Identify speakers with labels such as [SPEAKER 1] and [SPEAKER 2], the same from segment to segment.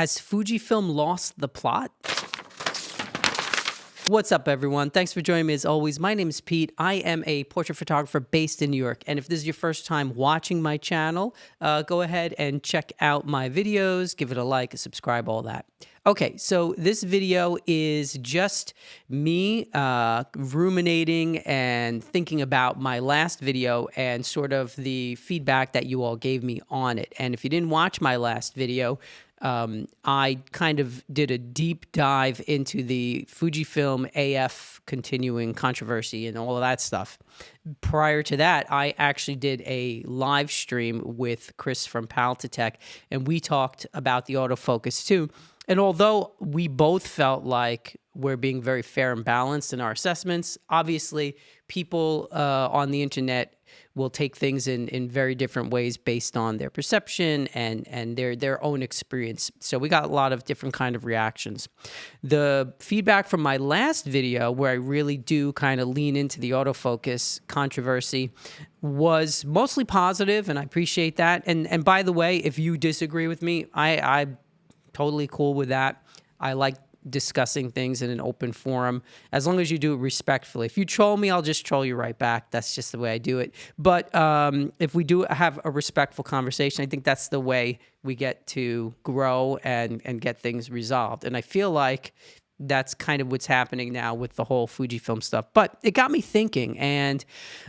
[SPEAKER 1] Has Fujifilm lost the plot? What's up, everyone? Thanks for joining me as always. My name is Pete. I am a portrait photographer based in New York. And if this is your first time watching my channel, go ahead and check out my videos, give it a like, subscribe, all that. Okay, so this video is just me ruminating and thinking about my last video and sort of the feedback that you all gave me on it. And if you didn't watch my last video, I kind of did a deep dive into the Fujifilm AF continuing controversy and all of that stuff. Prior to that, I actually did a live stream with Chris from Paltatech, and we talked about the autofocus too. And although we both felt like we're being very fair and balanced in our assessments, obviously people on the internet will take things in very different ways based on their perception and their own experience. So we got a lot of different kind of reactions. The feedback from my last video, where I really do kind of lean into the autofocus controversy, was mostly positive, and I appreciate that. And by the way, if you disagree with me, I'm totally cool with that. I like discussing things in an open forum, as long as you do it respectfully. If you troll me, I'll just troll you right back. That's just the way I do it. But if we do have a respectful conversation, I think that's the way we get to grow and get things resolved. And I feel like that's kind of what's happening now with the whole Fujifilm stuff. But it got me thinking, and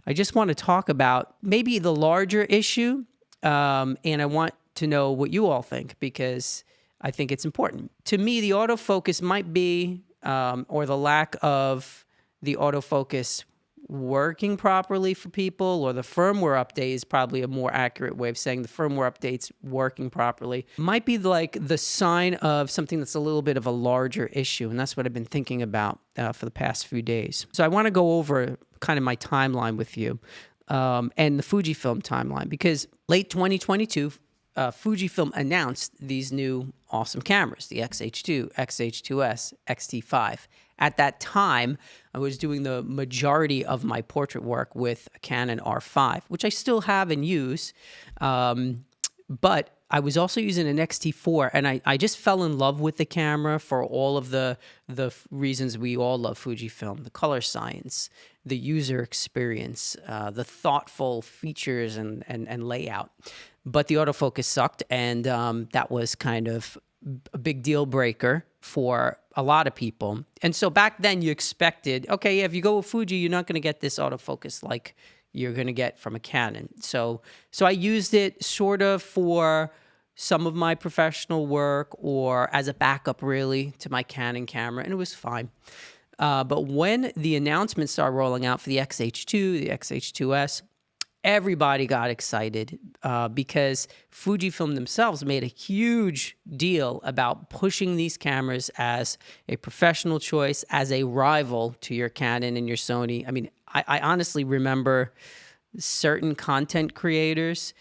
[SPEAKER 1] I just want to talk about maybe the larger issue, and I want to know what you all think, because I think it's important. To me, the autofocus might be, or the lack of the autofocus working properly for people, or the firmware update is probably a more accurate way of saying the firmware update's working properly, might be like the sign of something that's a little bit of a larger issue. And that's what I've been thinking about for the past few days. So I want to go over kind of my timeline with you, and the Fujifilm timeline, because late 2022, Fujifilm announced these new awesome cameras, the X-H2, X-H2S, X-T5. At that time, I was doing the majority of my portrait work with a Canon R5, which I still have and use, but I was also using an X-T4, and I just fell in love with the camera for all of the reasons we all love Fujifilm: the color science, the user experience, the thoughtful features and layout. But the autofocus sucked, and that was kind of a big deal breaker for a lot of people. And so back then you expected, okay, yeah, if you go with Fuji, you're not going to get this autofocus like you're going to get from a Canon. So I used it sort of for some of my professional work, or as a backup really to my Canon camera, and it was fine. But when the announcements started rolling out for the X-H2, the X-H2S, everybody got excited because Fujifilm themselves made a huge deal about pushing these cameras as a professional choice, as a rival to your Canon and your Sony. I mean, I honestly remember certain content creators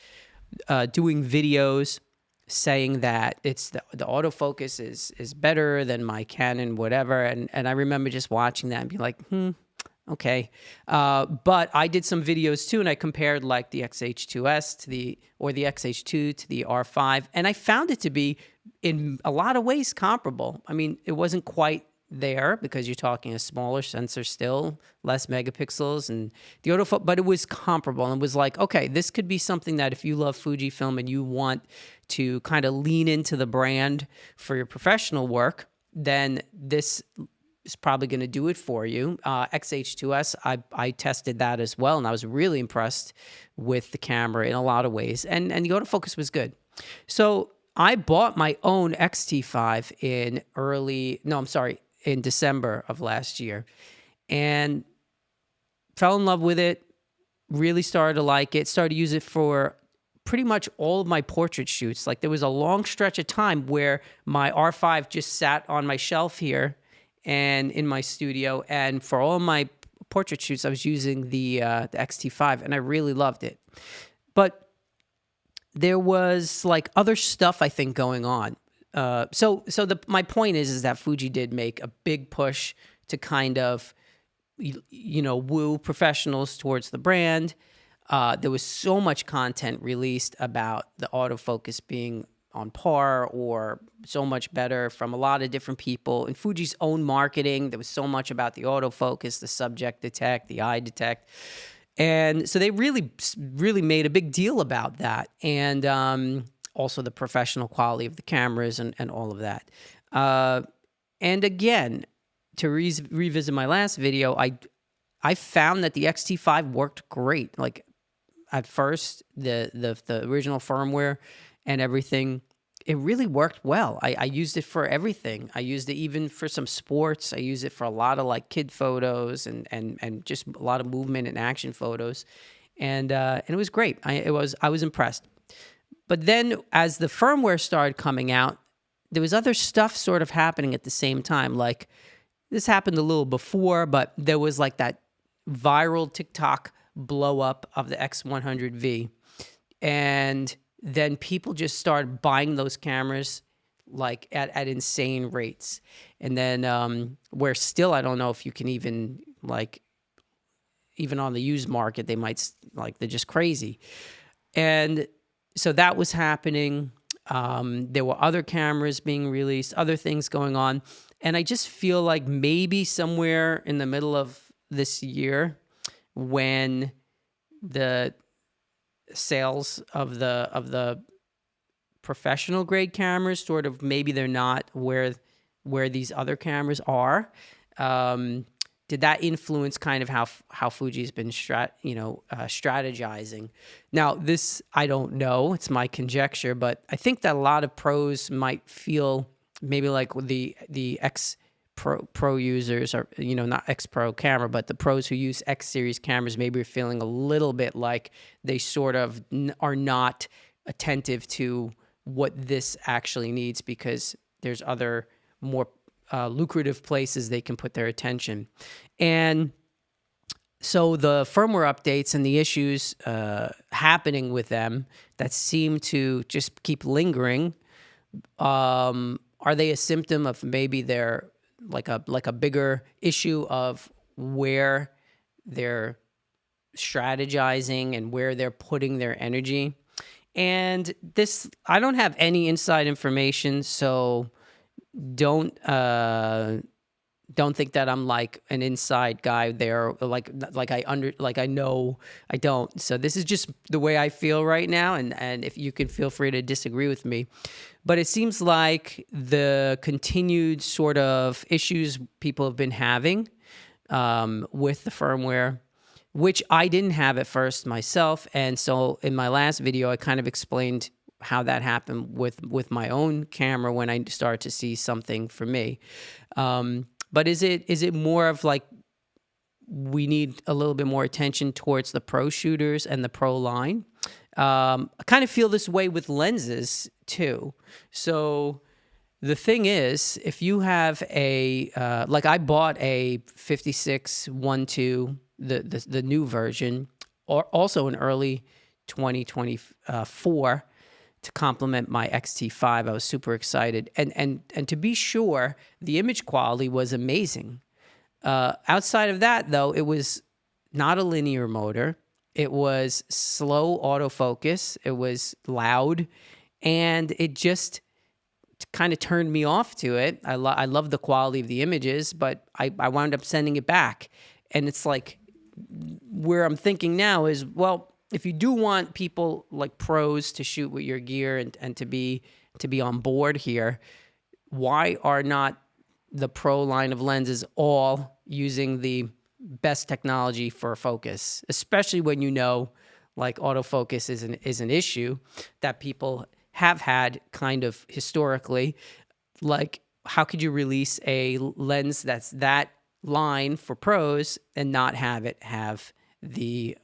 [SPEAKER 1] doing videos saying that it's the autofocus is better than my Canon, whatever. And I remember just watching that and being like, okay. But I did some videos too, and I compared like the X-H2S to the X-H2 to the R5, and I found it to be in a lot of ways comparable. I mean, it wasn't quite there because you're talking a smaller sensor still, less megapixels, and the autofocus, but it was comparable, and it was like, okay, this could be something that if you love Fujifilm and you want to kind of lean into the brand for your professional work, then this is probably going to do it for you. X-H2S, I tested that as well, and I was really impressed with the camera in a lot of ways, and the autofocus was good. So I bought my own X-T5 in December of last year, and fell in love with it, really started to like it, started to use it for pretty much all of my portrait shoots. Like, there was a long stretch of time where my R5 just sat on my shelf here and in my studio, and for all my portrait shoots, I was using the X-T5, and I really loved it. But there was like other stuff I think going on. My point is that Fuji did make a big push to kind of, woo professionals towards the brand. There was so much content released about the autofocus being on par or so much better from a lot of different people. In Fuji's own marketing, there was so much about the autofocus, the subject detect, the eye detect. And so they really, really made a big deal about that. And also the professional quality of the cameras and all of that. And again, to revisit my last video, I found that the X-T5 worked great. Like at first, the original firmware and everything, it really worked well. I used it for everything. I used it even for some sports. I used it for a lot of like kid photos and just a lot of movement and action photos, and it was great. I was impressed. But then as the firmware started coming out, there was other stuff sort of happening at the same time. Like this happened a little before, but there was like that viral TikTok blow up of the X100V. And then people just started buying those cameras like at insane rates. And then where still, I don't know if you can even like, even on the used market, they might like, they're just crazy. And so that was happening. There were other cameras being released, other things going on. And I just feel like maybe somewhere in the middle of this year, when the sales of the professional grade cameras sort of, maybe they're not where these other cameras are, did that influence kind of how Fuji's been strategizing? Now, this, I don't know. It's my conjecture, but I think that a lot of pros might feel maybe like the X Pro users, or not X Pro camera, but the pros who use X series cameras maybe are feeling a little bit like they sort of are not attentive to what this actually needs, because there's other more lucrative places they can put their attention. And so the firmware updates and the issues happening with them that seem to just keep lingering, are they a symptom of maybe they're like a bigger issue of where they're strategizing and where they're putting their energy? And this, I don't have any inside information, so don't think that I'm like an inside guy there, like I know. I don't. So this is just the way I feel right now, and if you can, feel free to disagree with me. But it seems like the continued sort of issues people have been having with the firmware, which I didn't have at first myself. And so in my last video, I kind of explained how that happened with my own camera when I started to see something for me. But is it more of like we need a little bit more attention towards the pro shooters and the pro line? I kind of feel this way with lenses too. So the thing is, if you have a like I bought a 56-1.2, the new version, or also in early 2024, to complement my X-T5. I was super excited, and to be sure, the image quality was amazing. Outside of that, though, it was not a linear motor. It was slow autofocus. It was loud, and it just kind of turned me off to it. I love the quality of the images, but I wound up sending it back. And it's like, where I'm thinking now is, well, if you do want people like pros to shoot with your gear and to be on board here, why are not the pro line of lenses all using the best technology for focus, especially when like autofocus is an issue that people have had kind of historically. Like, how could you release a lens that's that line for pros and not have it have the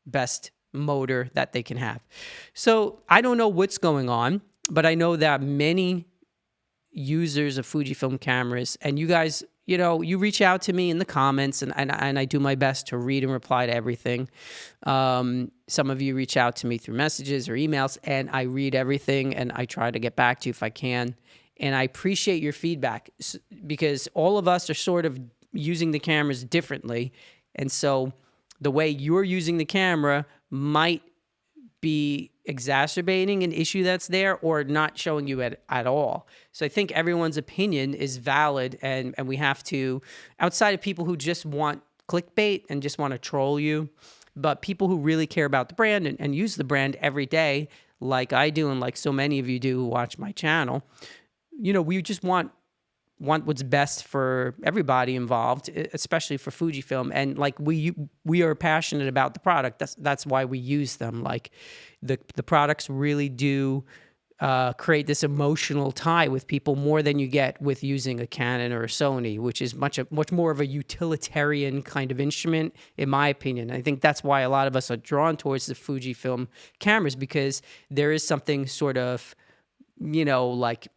[SPEAKER 1] best motor that they can have? So I don't know what's going on, but I know that many users of Fujifilm cameras, and you guys, you reach out to me in the comments, and I do my best to read and reply to everything. Some of you reach out to me through messages or emails, and I read everything, and I try to get back to you if I can. And I appreciate your feedback, because all of us are sort of using the cameras differently. And so the way you're using the camera might be exacerbating an issue that's there or not showing you at all. So I think everyone's opinion is valid, and we have to, outside of people who just want clickbait and just want to troll you, but people who really care about the brand and use the brand every day, like I do and like so many of you do who watch my channel, we just want what's best for everybody involved, especially for Fujifilm. And like we are passionate about the product. That's why we use them. Like the products really do create this emotional tie with people more than you get with using a Canon or a Sony, which is much more of a utilitarian kind of instrument, in my opinion. I think that's why a lot of us are drawn towards the Fujifilm cameras, because there is something sort of, like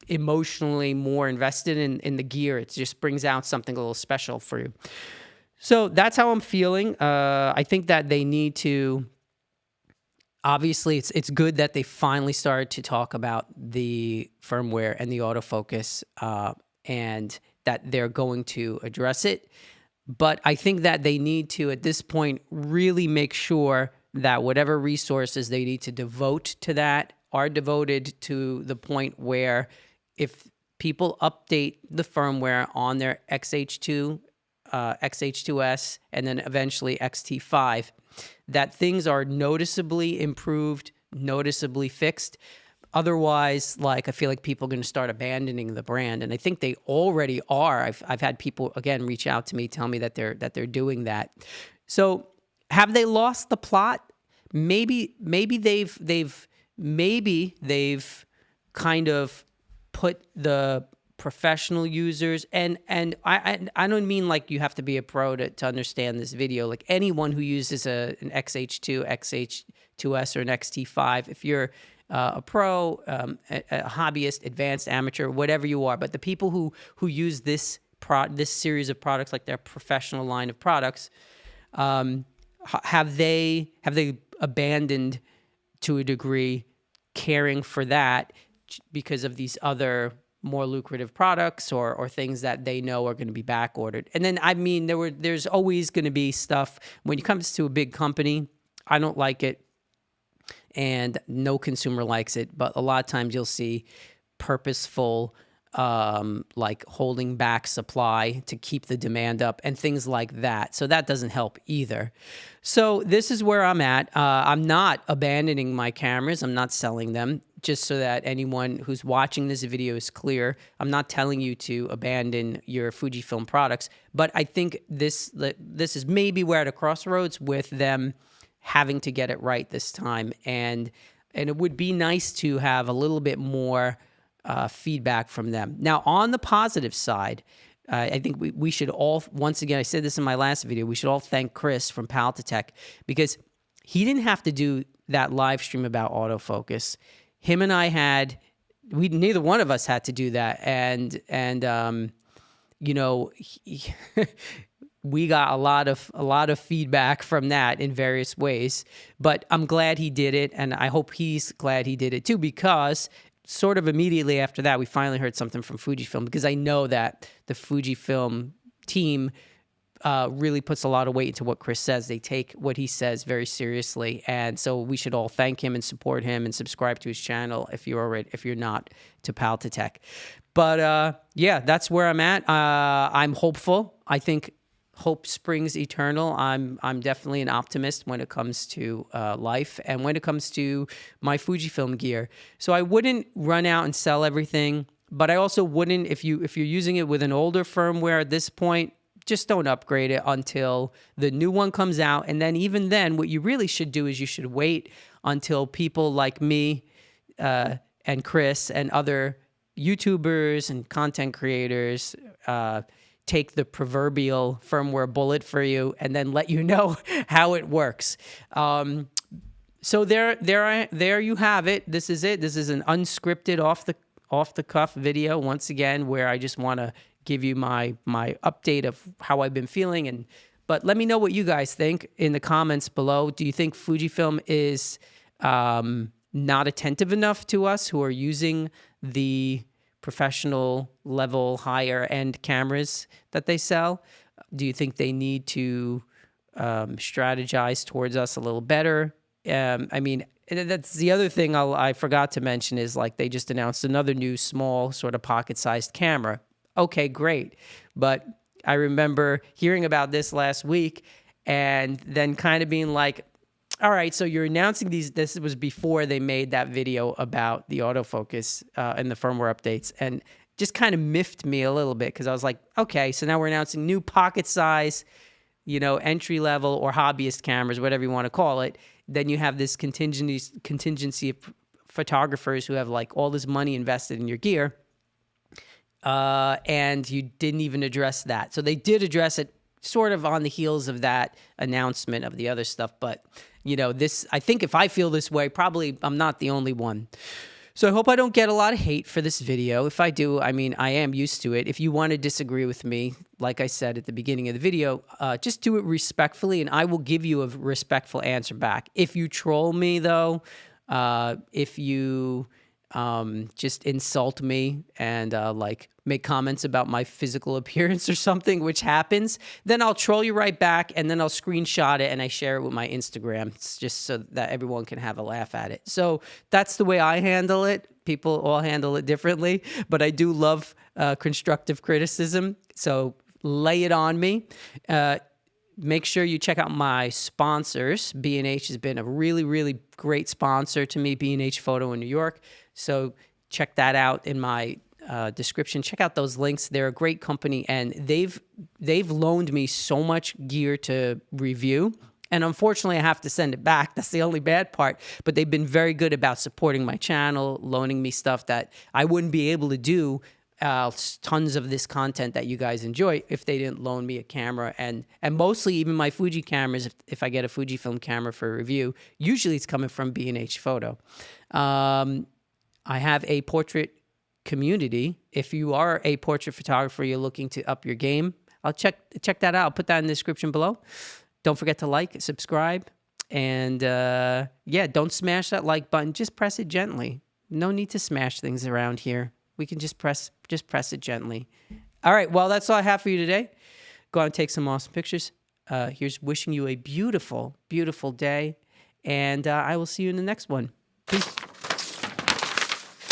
[SPEAKER 1] emotionally more invested in the gear. It just brings out something a little special for you. So that's how I'm feeling. I think that they need to, obviously it's good that they finally started to talk about the firmware and the autofocus, and that they're going to address it. But I think that they need to, at this point, really make sure that whatever resources they need to devote to that are devoted to the point where if people update the firmware on their XH2, XH2S, and then eventually XT5, that things are noticeably improved, noticeably fixed. Otherwise, like, I feel like people are going to start abandoning the brand, and I think they already are. I've had people again reach out to me, tell me that they're doing that. So, have they lost the plot? Maybe they've kind of put the professional users, and I don't mean like you have to be a pro to understand this video. Like anyone who uses an XH2, XH2S, or an XT5, if you're a pro, a hobbyist, advanced, amateur, whatever you are, but the people who use this series of products, like their professional line of products, have they abandoned to a degree caring for that because of these other more lucrative products or things that they know are going to be back ordered? And then, I mean, there's always going to be stuff when it comes to a big company. I don't like it, and no consumer likes it, but a lot of times you'll see purposeful, like holding back supply to keep the demand up and things like that. So that doesn't help either. So this is where I'm at. I'm not abandoning my cameras. I'm not selling them. Just so that anyone who's watching this video is clear, I'm not telling you to abandon your Fujifilm products, but I think this is maybe we're at a crossroads with them having to get it right this time, and it would be nice to have a little bit more feedback from them. Now, on the positive side, I think we should all, once again, I said this in my last video, we should all thank Chris from Paltatech, because he didn't have to do that live stream about autofocus. Him and I neither one of us had to do that. And we got a lot of feedback from that in various ways, but I'm glad he did it. And I hope he's glad he did it too, because sort of immediately after that, we finally heard something from Fujifilm, because I know that the Fujifilm team really puts a lot of weight into what Chris says. They take what he says very seriously, and so we should all thank him and support him and subscribe to his channel if you're not, to Paltatech. But yeah, that's where I'm at. I'm hopeful. I think hope springs eternal. I'm definitely an optimist when it comes to life and when it comes to my Fujifilm gear. So I wouldn't run out and sell everything, but I also wouldn't, if you're using it with an older firmware at this point, just don't upgrade it until the new one comes out. And then even then, what you really should do is you should wait until people like me and Chris and other YouTubers and content creators take the proverbial firmware bullet for you and then let you know how it works. So there you have it. This is it. This is an unscripted, off the cuff video once again, where I just want to give you my update of how I've been feeling. But let me know what you guys think in the comments below. Do you think Fujifilm is not attentive enough to us who are using the professional level, higher end cameras that they sell? Do you think they need to strategize towards us a little better? I mean, that's the other thing I forgot to mention is like they just announced another new small sort of pocket-sized camera. Okay, great. But I remember hearing about this last week and then kind of being like, all right, so you're announcing these. This was before they made that video about the autofocus and the firmware updates, and just kind of miffed me a little bit because I was like, okay, so now we're announcing new pocket size, entry level or hobbyist cameras, whatever you want to call it. Then you have this contingency of photographers who have like all this money invested in your gear, and you didn't even address that. So they did address it sort of on the heels of that announcement of the other stuff, but this, I think if I feel this way, probably I'm not the only one. So I hope I don't get a lot of hate for this video. If I do, I mean, I am used to it. If you want to disagree with me, like I said at the beginning of the video, just do it respectfully, and I will give you a respectful answer back. If you troll me, though, if you just insult me and like make comments about my physical appearance or something, which happens, then I'll troll you right back, and then I'll screenshot it and I share it with my Instagram. It's just so that everyone can have a laugh at it. So that's the way I handle it. People all handle it differently, but I do love constructive criticism. So lay it on me. Make sure you check out my sponsors. B&H has been a really, really great sponsor to me, B&H Photo in New York. So check that out in my description. Check out those links. They're a great company, and they've loaned me so much gear to review. And unfortunately, I have to send it back. That's the only bad part. But they've been very good about supporting my channel, loaning me stuff that I wouldn't be able to do. Tons of this content that you guys enjoy if they didn't loan me a camera, and mostly even my Fuji cameras. If I get a Fujifilm camera for review, usually it's coming from B&H Photo. I have a portrait community. If you are a portrait photographer, you're looking to up your game, I'll check that out. I'll put that in the description below. Don't forget to like, subscribe, and yeah, don't smash that like button. Just press it gently. No need to smash things around here. We can just press it gently. All right, well, that's all I have for you today. Go out and take some awesome pictures. Here's wishing you a beautiful, beautiful day, and I will see you in the next one. Peace.